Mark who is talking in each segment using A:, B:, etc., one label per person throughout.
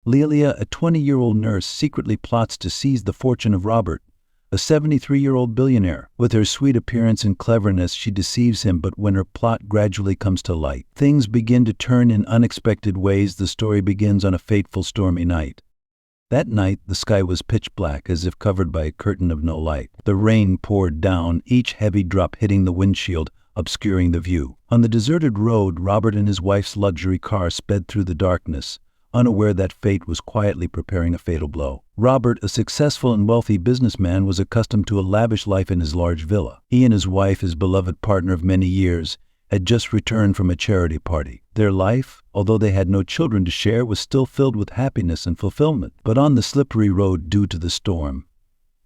A: Lealia, a 20-year-old nurse, secretly plots to seize the fortune of Robert, a 73-year-old billionaire. With her sweet appearance and cleverness, she deceives him, but when her plot gradually comes to light, things begin to turn in unexpected ways. The story begins on a fateful stormy night. That night, the sky was pitch black, as if covered by a curtain of no light. The rain poured down, each heavy drop hitting the windshield, obscuring the view. On the deserted road, Robert and his wife's luxury car sped through the darkness, unaware that fate was quietly preparing a fatal blow. Robert, a successful and wealthy businessman, was accustomed to a lavish life in his large villa. He and his wife, his beloved partner of many years, had just returned from a charity party. Their life, although they had no children to share, was still filled with happiness and fulfillment. But on the slippery road due to the storm,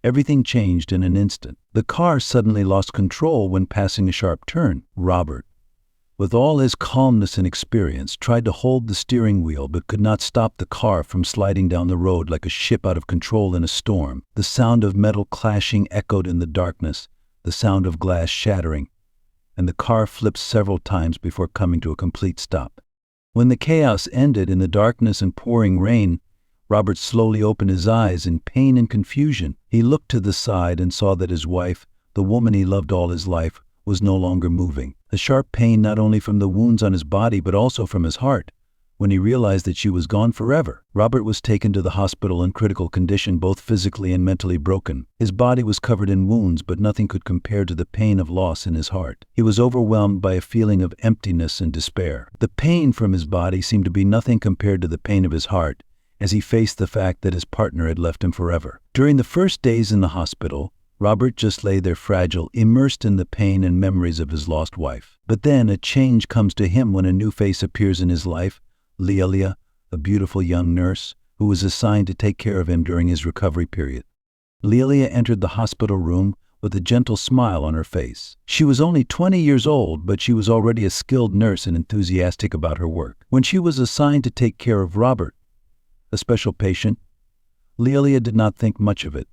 A: everything changed in an instant. The car suddenly lost control when passing a sharp turn. Robert, with all his calmness and experience, tried to hold the steering wheel but could not stop the car from sliding down the road like a ship out of control in a storm. The sound of metal clashing echoed in the darkness, the sound of glass shattering, and the car flipped several times before coming to a complete stop. When the chaos ended in the darkness and pouring rain, Robert slowly opened his eyes in pain and confusion. He looked to the side and saw that his wife, the woman he loved all his life, was no longer moving. The sharp pain not only from the wounds on his body but also from his heart. When he realized that she was gone forever, Robert was taken to the hospital in critical condition, both physically and mentally broken. His body was covered in wounds, but nothing could compare to the pain of loss in his heart. He was overwhelmed by a feeling of emptiness and despair. The pain from his body seemed to be nothing compared to the pain of his heart, as he faced the fact that his partner had left him forever. During the first days in the hospital, Robert just lay there fragile, immersed in the pain and memories of his lost wife. But then a change comes to him when a new face appears in his life, Lealia, a beautiful young nurse, who was assigned to take care of him during his recovery period. Lealia entered the hospital room with a gentle smile on her face. She was only 20 years old, but she was already a skilled nurse and enthusiastic about her work. When she was assigned to take care of Robert, a special patient, Lealia did not think much of it,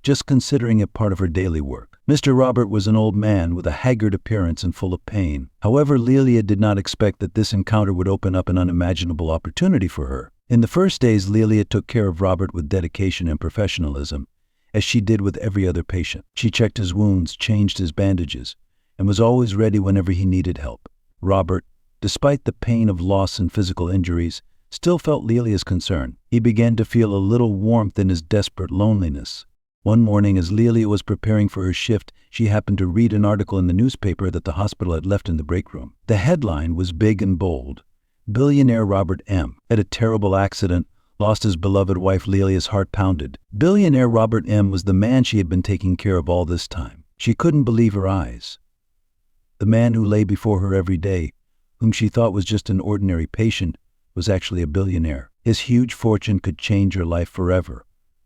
A: just considering it part of her daily work. Mr. Robert was an old man with a haggard appearance and full of pain. However, Lealia did not expect that this encounter would open up an unimaginable opportunity for her. In the first days, Lealia took care of Robert with dedication and professionalism, as she did with every other patient. She checked his wounds, changed his bandages, and was always ready whenever he needed help. Robert, despite the pain of loss and physical injuries, still felt Lealia's concern. He began to feel a little warmth in his desperate loneliness. One morning, as Lealia was preparing for her shift, she happened to read an article in the newspaper that the hospital had left in the break room. The headline was big and bold: "Billionaire Robert M. had a terrible accident, lost his beloved wife." Lealia's heart pounded. Billionaire Robert M. was the man she had been taking care of all this time. She couldn't believe her eyes. The man who lay before her every day, whom she thought was just an ordinary patient, was actually a billionaire. His huge fortune could change her life forever,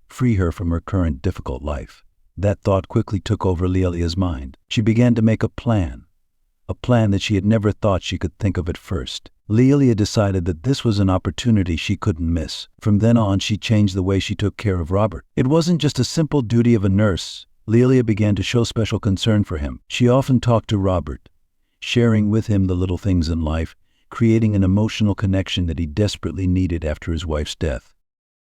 A: free her from her current difficult life. That thought quickly took over Lealia's mind. She began to make a plan that she had never thought she could think of at first. Lealia decided that this was an opportunity she couldn't miss. From then on, she changed the way she took care of Robert. It wasn't just a simple duty of a nurse. Lealia began to show special concern for him. She often talked to Robert, sharing with him the little things in life, creating an emotional connection that he desperately needed after his wife's death.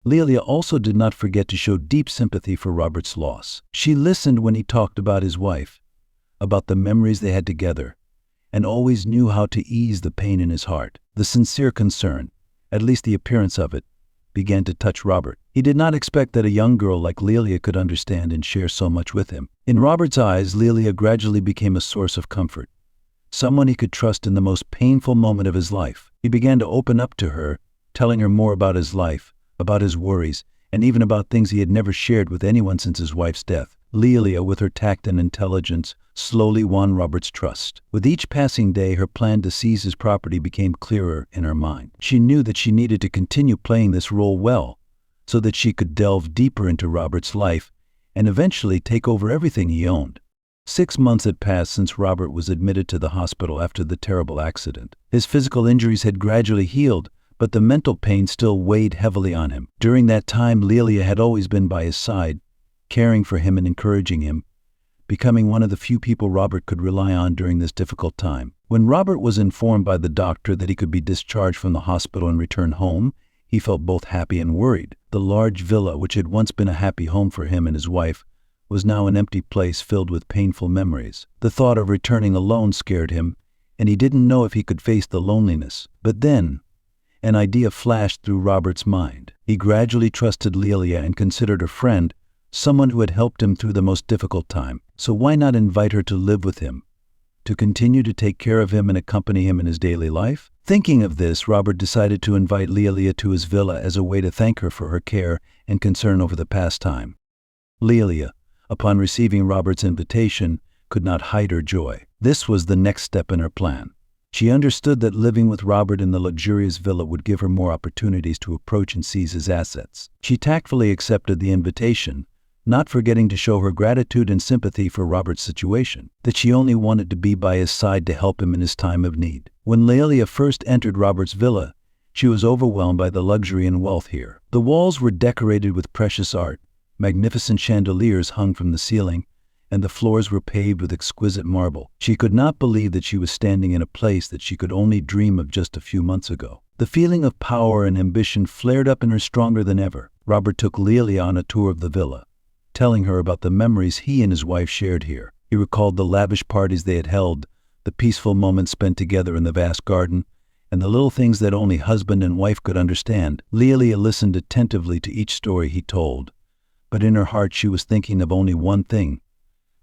A: Lealia also did not forget to show deep sympathy for Robert's loss. She listened when he talked about his wife, about the memories they had together, and always knew how to ease the pain in his heart. The sincere concern, at least the appearance of it, began to touch Robert. He did not expect that a young girl like Lealia could understand and share so much with him. In Robert's eyes, Lealia gradually became a source of comfort, someone he could trust in the most painful moment of his life. He began to open up to her, telling her more about his life, about his worries, and even about things he had never shared with anyone since his wife's death. Lealia, with her tact and intelligence, slowly won Robert's trust. With each passing day, her plan to seize his property became clearer in her mind. She knew that she needed to continue playing this role well, so that she could delve deeper into Robert's life and eventually take over everything he owned. 6 months had passed since Robert was admitted to the hospital after the terrible accident. His physical injuries had gradually healed, but the mental pain still weighed heavily on him. During that time, Lealia had always been by his side, caring for him and encouraging him, becoming one of the few people Robert could rely on during this difficult time. When Robert was informed by the doctor that he could be discharged from the hospital and return home, he felt both happy and worried. The large villa, which had once been a happy home for him and his wife, was now an empty place filled with painful memories. The thought of returning alone scared him, and he didn't know if he could face the loneliness. But then, an idea flashed through Robert's mind. He gradually trusted Lealia and considered her friend, someone who had helped him through the most difficult time. So why not invite her to live with him, to continue to take care of him and accompany him in his daily life? Thinking of this, Robert decided to invite Lealia to his villa as a way to thank her for her care and concern over the past time. Lealia, upon receiving Robert's invitation, could not hide her joy. This was the next step in her plan. She understood that living with Robert in the luxurious villa would give her more opportunities to approach and seize his assets. She tactfully accepted the invitation, not forgetting to show her gratitude and sympathy for Robert's situation, that she only wanted to be by his side to help him in his time of need. When Lealia first entered Robert's villa, she was overwhelmed by the luxury and wealth here. The walls were decorated with precious art, magnificent chandeliers hung from the ceiling, and the floors were paved with exquisite marble. She could not believe that she was standing in a place that she could only dream of just a few months ago. The feeling of power and ambition flared up in her stronger than ever. Robert took Lealia on a tour of the villa, telling her about the memories he and his wife shared here. He recalled the lavish parties they had held, the peaceful moments spent together in the vast garden, and the little things that only husband and wife could understand. Lealia listened attentively to each story he told, but in her heart she was thinking of only one thing: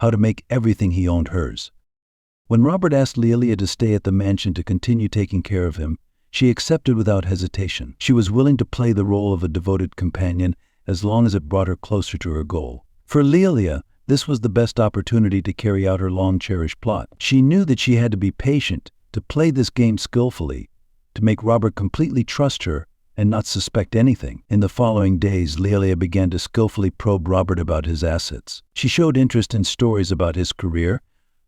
A: how to make everything he owned hers. When Robert asked Lealia to stay at the mansion to continue taking care of him, she accepted without hesitation. She was willing to play the role of a devoted companion as long as it brought her closer to her goal. For Lealia, this was the best opportunity to carry out her long-cherished plot. She knew that she had to be patient, to play this game skillfully, to make Robert completely trust her and not suspect anything. In the following days, Lealia began to skillfully probe Robert about his assets. She showed interest in stories about his career,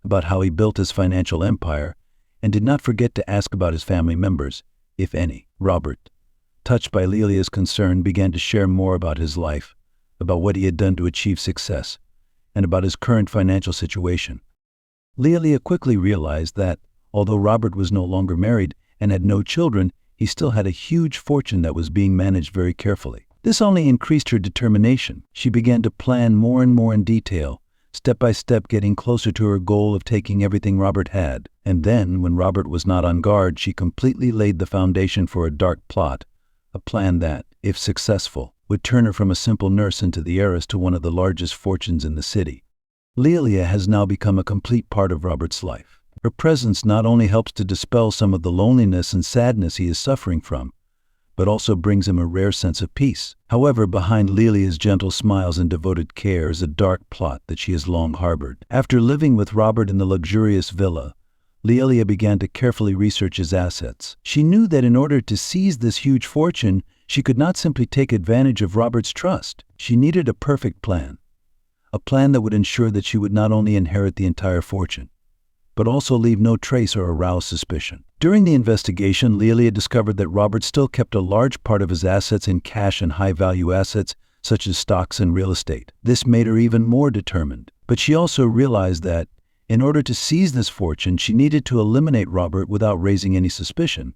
A: about how he built his financial empire, and did not forget to ask about his family members, if any. Robert, touched by Lealia's concern, began to share more about his life, about what he had done to achieve success, and about his current financial situation. Lealia quickly realized that, although Robert was no longer married and had no children, he still had a huge fortune that was being managed very carefully. This only increased her determination. She began to plan more and more in detail, step by step getting closer to her goal of taking everything Robert had. And then, when Robert was not on guard, she completely laid the foundation for a dark plot, a plan that, if successful, would turn her from a simple nurse into the heiress to one of the largest fortunes in the city. Lealia has now become a complete part of Robert's life. Her presence not only helps to dispel some of the loneliness and sadness he is suffering from, but also brings him a rare sense of peace. However, behind Lealia's gentle smiles and devoted care is a dark plot that she has long harbored. After living with Robert in the luxurious villa, Lealia began to carefully research his assets. She knew that in order to seize this huge fortune, she could not simply take advantage of Robert's trust. She needed a perfect plan, a plan that would ensure that she would not only inherit the entire fortune, but also leave no trace or arouse suspicion. During the investigation, Lealia discovered that Robert still kept a large part of his assets in cash and high-value assets, such as stocks and real estate. This made her even more determined. But she also realized that, in order to seize this fortune, she needed to eliminate Robert without raising any suspicion.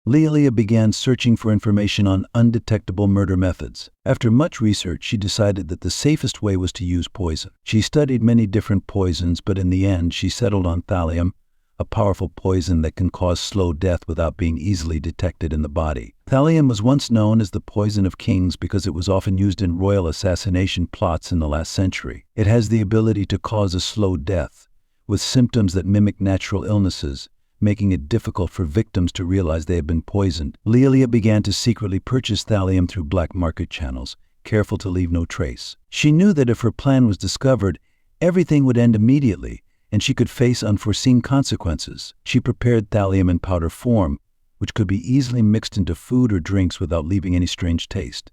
A: Lealia began searching for information on undetectable murder methods. After much research, she decided that the safest way was to use poison. She studied many different poisons, but in the end, she settled on thallium, a powerful poison that can cause slow death without being easily detected in the body. Thallium was once known as the poison of kings because it was often used in royal assassination plots in the last century. It has the ability to cause a slow death, with symptoms that mimic natural illnesses, making it difficult for victims to realize they have been poisoned. Lealia began to secretly purchase thallium through black market channels, careful to leave no trace. She knew that if her plan was discovered, everything would end immediately, and she could face unforeseen consequences. She prepared thallium in powder form, which could be easily mixed into food or drinks without leaving any strange taste.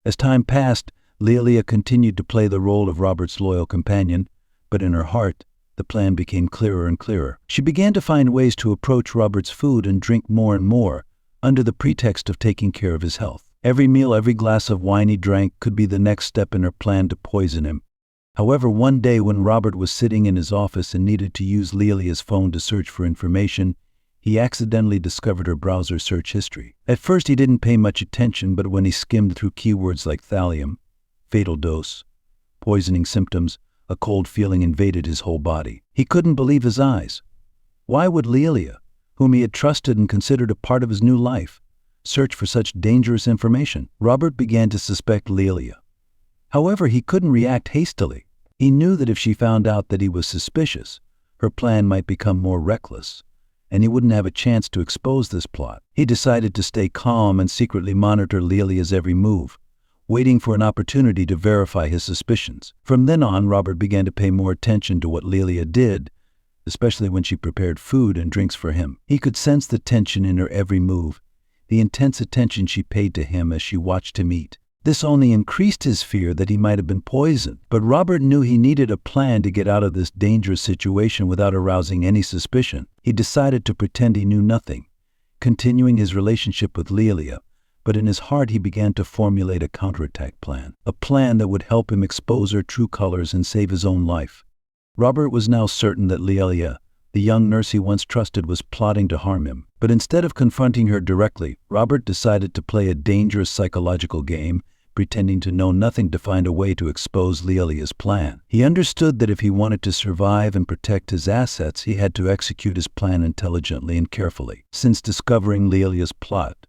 A: As time passed, Lealia continued to play the role of Robert's loyal companion, but in her heart, the plan became clearer and clearer. She began to find ways to approach Robert's food and drink more and more, under the pretext of taking care of his health. Every meal, every glass of wine he drank could be the next step in her plan to poison him. However, one day when Robert was sitting in his office and needed to use Lealia's phone to search for information, he accidentally discovered her browser search history. At first he didn't pay much attention, but when he skimmed through keywords like thallium, fatal dose, poisoning symptoms, a cold feeling invaded his whole body. He couldn't believe his eyes. Why would Lealia, whom he had trusted and considered a part of his new life, search for such dangerous information? Robert began to suspect Lealia. However, he couldn't react hastily. He knew that if she found out that he was suspicious, her plan might become more reckless, and he wouldn't have a chance to expose this plot. He decided to stay calm and secretly monitor Lealia's every move, waiting for an opportunity to verify his suspicions. From then on, Robert began to pay more attention to what Lealia did, especially when she prepared food and drinks for him. He could sense the tension in her every move, the intense attention she paid to him as she watched him eat. This only increased his fear that he might have been poisoned, but Robert knew he needed a plan to get out of this dangerous situation without arousing any suspicion. He decided to pretend he knew nothing, continuing his relationship with Lealia, but in his heart he began to formulate a counterattack plan, a plan that would help him expose her true colors and save his own life. Robert was now certain that Lealia, the young nurse he once trusted, was plotting to harm him. But instead of confronting her directly, Robert decided to play a dangerous psychological game, pretending to know nothing to find a way to expose Lealia's plan. He understood that if he wanted to survive and protect his assets, he had to execute his plan intelligently and carefully. Since discovering Lealia's plot,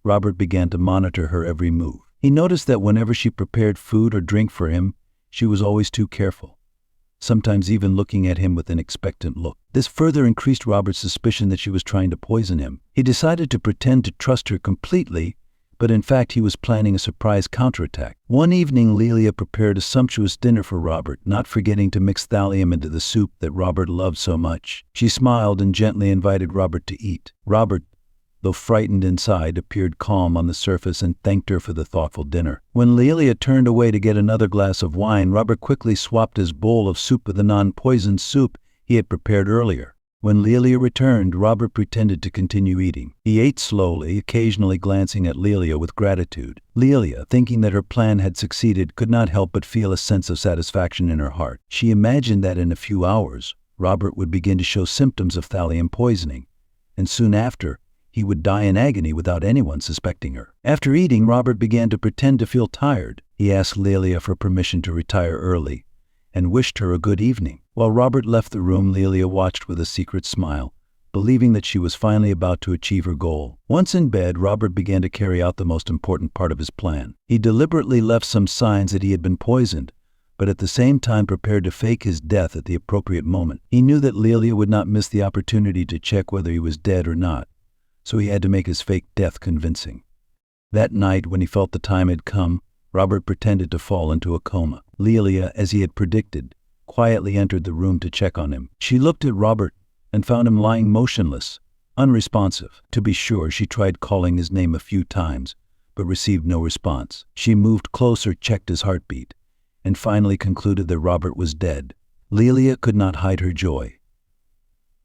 A: Robert began to monitor her every move. He noticed that whenever she prepared food or drink for him, she was always too careful, sometimes even looking at him with an expectant look. This further increased Robert's suspicion that she was trying to poison him. He decided to pretend to trust her completely, but in fact he was planning a surprise counterattack. One evening, Lealia prepared a sumptuous dinner for Robert, not forgetting to mix thallium into the soup that Robert loved so much. She smiled and gently invited Robert to eat. Robert, though frightened inside, appeared calm on the surface and thanked her for the thoughtful dinner. When Lealia turned away to get another glass of wine, Robert quickly swapped his bowl of soup with the non-poisoned soup he had prepared earlier. When Lealia returned, Robert pretended to continue eating. He ate slowly, occasionally glancing at Lealia with gratitude. Lealia, thinking that her plan had succeeded, could not help but feel a sense of satisfaction in her heart. She imagined that in a few hours, Robert would begin to show symptoms of thallium poisoning, and soon after, he would die in agony without anyone suspecting her. After eating, Robert began to pretend to feel tired. He asked Lealia for permission to retire early and wished her a good evening. While Robert left the room, Lealia watched with a secret smile, believing that she was finally about to achieve her goal. Once in bed, Robert began to carry out the most important part of his plan. He deliberately left some signs that he had been poisoned, but at the same time prepared to fake his death at the appropriate moment. He knew that Lealia would not miss the opportunity to check whether he was dead or not, so he had to make his fake death convincing. That night, when he felt the time had come, Robert pretended to fall into a coma. Lealia, as he had predicted, quietly entered the room to check on him. She looked at Robert and found him lying motionless, unresponsive. To be sure, she tried calling his name a few times, but received no response. She moved closer, checked his heartbeat, and finally concluded that Robert was dead. Lealia could not hide her joy.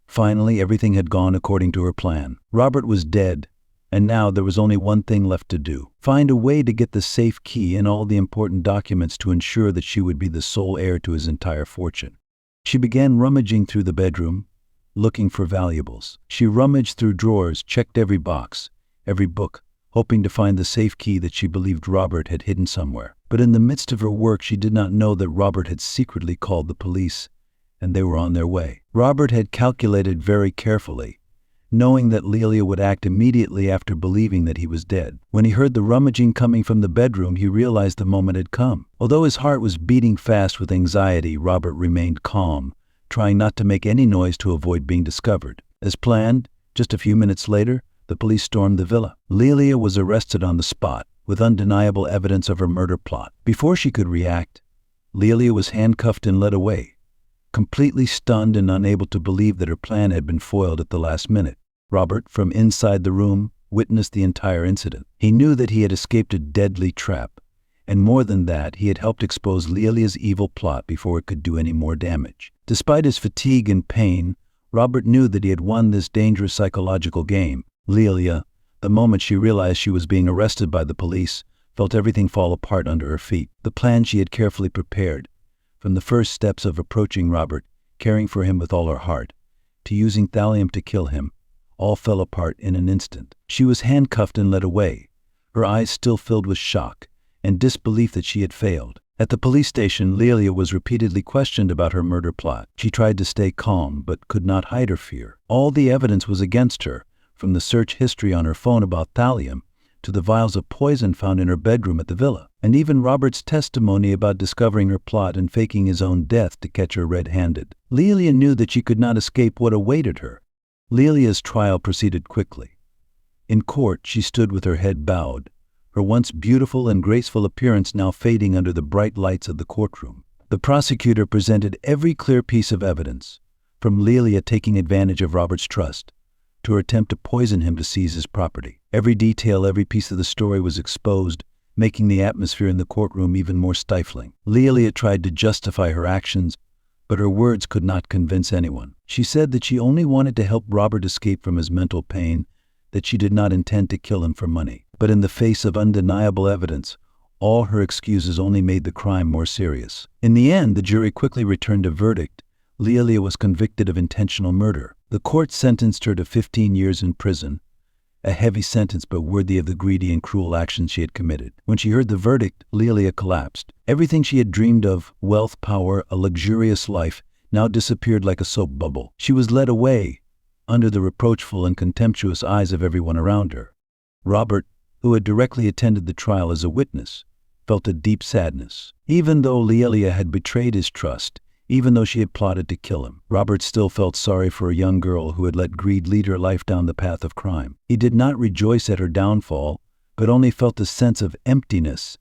A: Finally, everything had gone according to her plan. Robert was dead, and now there was only one thing left to do: find a way to get the safe key and all the important documents to ensure that she would be the sole heir to his entire fortune. She began rummaging through the bedroom, looking for valuables. She rummaged through drawers, checked every box, every book, hoping to find the safe key that she believed Robert had hidden somewhere. But in the midst of her work, she did not know that Robert had secretly called the police, and they were on their way. Robert had calculated very carefully, knowing that Lealia would act immediately after believing that he was dead. When he heard the rummaging coming from the bedroom, he realized the moment had come. Although his heart was beating fast with anxiety, Robert remained calm, trying not to make any noise to avoid being discovered. As planned, just a few minutes later, the police stormed the villa. Lealia was arrested on the spot, with undeniable evidence of her murder plot. Before she could react, Lealia was handcuffed and led away, completely stunned and unable to believe that her plan had been foiled at the last minute. Robert, from inside the room, witnessed the entire incident. He knew that he had escaped a deadly trap, and more than that, he had helped expose Lealia's evil plot before it could do any more damage. Despite his fatigue and pain, Robert knew that he had won this dangerous psychological game. Lealia, the moment she realized she was being arrested by the police, felt everything fall apart under her feet. The plan she had carefully prepared, from the first steps of approaching Robert, caring for him with all her heart, to using thallium to kill him, all fell apart in an instant. She was handcuffed and led away, her eyes still filled with shock and disbelief that she had failed. At the police station, Lealia was repeatedly questioned about her murder plot. She tried to stay calm, but could not hide her fear. All the evidence was against her, from the search history on her phone about thallium to the vials of poison found in her bedroom at the villa, and even Robert's testimony about discovering her plot and faking his own death to catch her red-handed. Lealia knew that she could not escape what awaited her. Lealia's trial proceeded quickly. In court, she stood with her head bowed, her once beautiful and graceful appearance now fading under the bright lights of the courtroom. The prosecutor presented every clear piece of evidence, from Lealia taking advantage of Robert's trust to her attempt to poison him to seize his property. Every detail, every piece of the story was exposed, making the atmosphere in the courtroom even more stifling. Lealia tried to justify her actions, but her words could not convince anyone. She said that she only wanted to help Robert escape from his mental pain, that she did not intend to kill him for money. But in the face of undeniable evidence, all her excuses only made the crime more serious. In the end, the jury quickly returned a verdict. Lealia was convicted of intentional murder. The court sentenced her to 15 years in prison, a heavy sentence but worthy of the greedy and cruel actions she had committed. When she heard the verdict, Lealia collapsed. Everything she had dreamed of, wealth, power, a luxurious life, now disappeared like a soap bubble. She was led away, under the reproachful and contemptuous eyes of everyone around her. Robert, who had directly attended the trial as a witness, felt a deep sadness. Even though Lealia had betrayed his trust, even though she had plotted to kill him, Robert still felt sorry for a young girl who had let greed lead her life down the path of crime. He did not rejoice at her downfall, but only felt a sense of emptiness,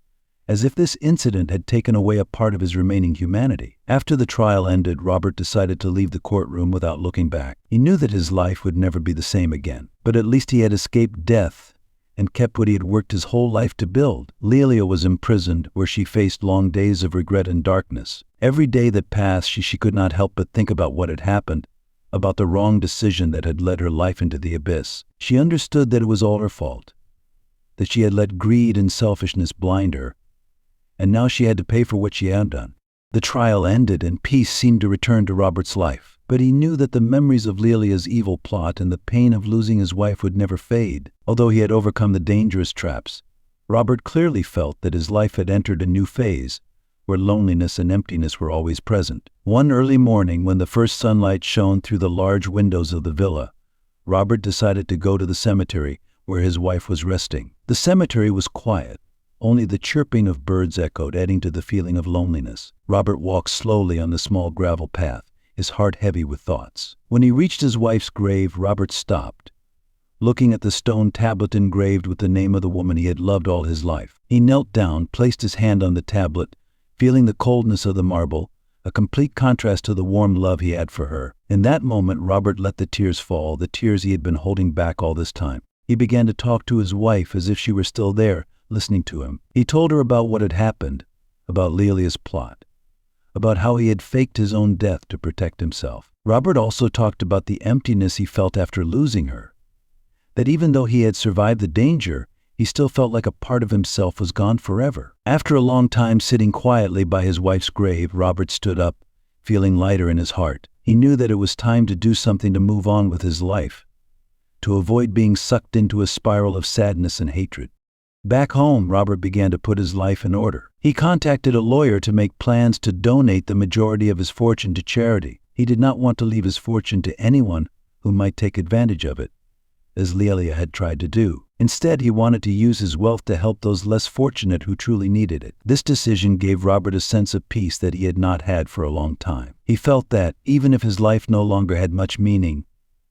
A: as if this incident had taken away a part of his remaining humanity. After the trial ended, Robert decided to leave the courtroom without looking back. He knew that his life would never be the same again, but at least he had escaped death and kept what he had worked his whole life to build. Lealia was imprisoned, where she faced long days of regret and darkness. Every day that passed, she could not help but think about what had happened, about the wrong decision that had led her life into the abyss. She understood that it was all her fault, that she had let greed and selfishness blind her, and now she had to pay for what she had done. The trial ended, and peace seemed to return to Robert's life. But he knew that the memories of Lealia's evil plot and the pain of losing his wife would never fade. Although he had overcome the dangerous traps, Robert clearly felt that his life had entered a new phase, where loneliness and emptiness were always present. One early morning, when the first sunlight shone through the large windows of the villa, Robert decided to go to the cemetery where his wife was resting. The cemetery was quiet. Only the chirping of birds echoed, adding to the feeling of loneliness. Robert walked slowly on the small gravel path, his heart heavy with thoughts. When he reached his wife's grave, Robert stopped, looking at the stone tablet engraved with the name of the woman he had loved all his life. He knelt down, placed his hand on the tablet, feeling the coldness of the marble, a complete contrast to the warm love he had for her. In that moment, Robert let the tears fall, the tears he had been holding back all this time. He began to talk to his wife as if she were still there, listening to him. He told her about what had happened, about Lealia's plot, about how he had faked his own death to protect himself. Robert also talked about the emptiness he felt after losing her, that even though he had survived the danger, he still felt like a part of himself was gone forever. After a long time sitting quietly by his wife's grave, Robert stood up, feeling lighter in his heart. He knew that it was time to do something to move on with his life, to avoid being sucked into a spiral of sadness and hatred. Back home, Robert began to put his life in order. He contacted a lawyer to make plans to donate the majority of his fortune to charity. He did not want to leave his fortune to anyone who might take advantage of it, as Lealia had tried to do. Instead, he wanted to use his wealth to help those less fortunate who truly needed it. This decision gave Robert a sense of peace that he had not had for a long time. He felt that, even if his life no longer had much meaning,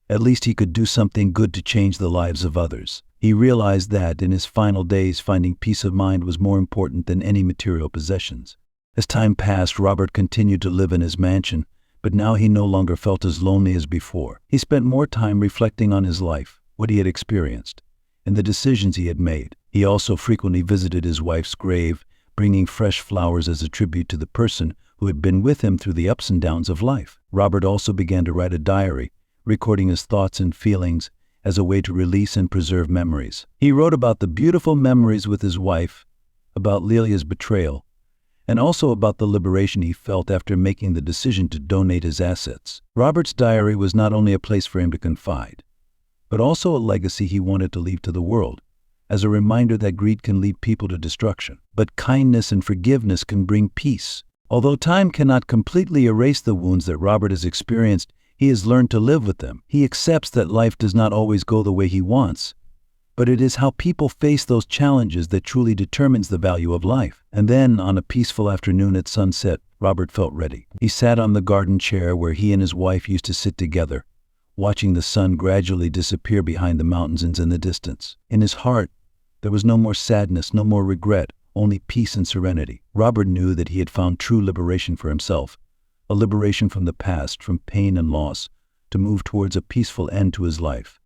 A: at least he could do something good to change the lives of others. He realized that, in his final days, finding peace of mind was more important than any material possessions. As time passed, Robert continued to live in his mansion, but now he no longer felt as lonely as before. He spent more time reflecting on his life, what he had experienced, and the decisions he had made. He also frequently visited his wife's grave, bringing fresh flowers as a tribute to the person who had been with him through the ups and downs of life. Robert also began to write a diary, recording his thoughts and feelings as a way to release and preserve memories. He wrote about the beautiful memories with his wife, about Lealia's betrayal, and also about the liberation he felt after making the decision to donate his assets. Robert's diary was not only a place for him to confide, but also a legacy he wanted to leave to the world, as a reminder that greed can lead people to destruction. But kindness and forgiveness can bring peace. Although time cannot completely erase the wounds that Robert has experienced, he has learned to live with them. He accepts that life does not always go the way he wants, but it is how people face those challenges that truly determines the value of life. And then, on a peaceful afternoon at sunset, Robert felt ready. He sat on the garden chair where he and his wife used to sit together, watching the sun gradually disappear behind the mountains and in the distance. In his heart, there was no more sadness, no more regret, only peace and serenity. Robert knew that he had found true liberation for himself, a liberation from the past, from pain and loss, to move towards a peaceful end to his life.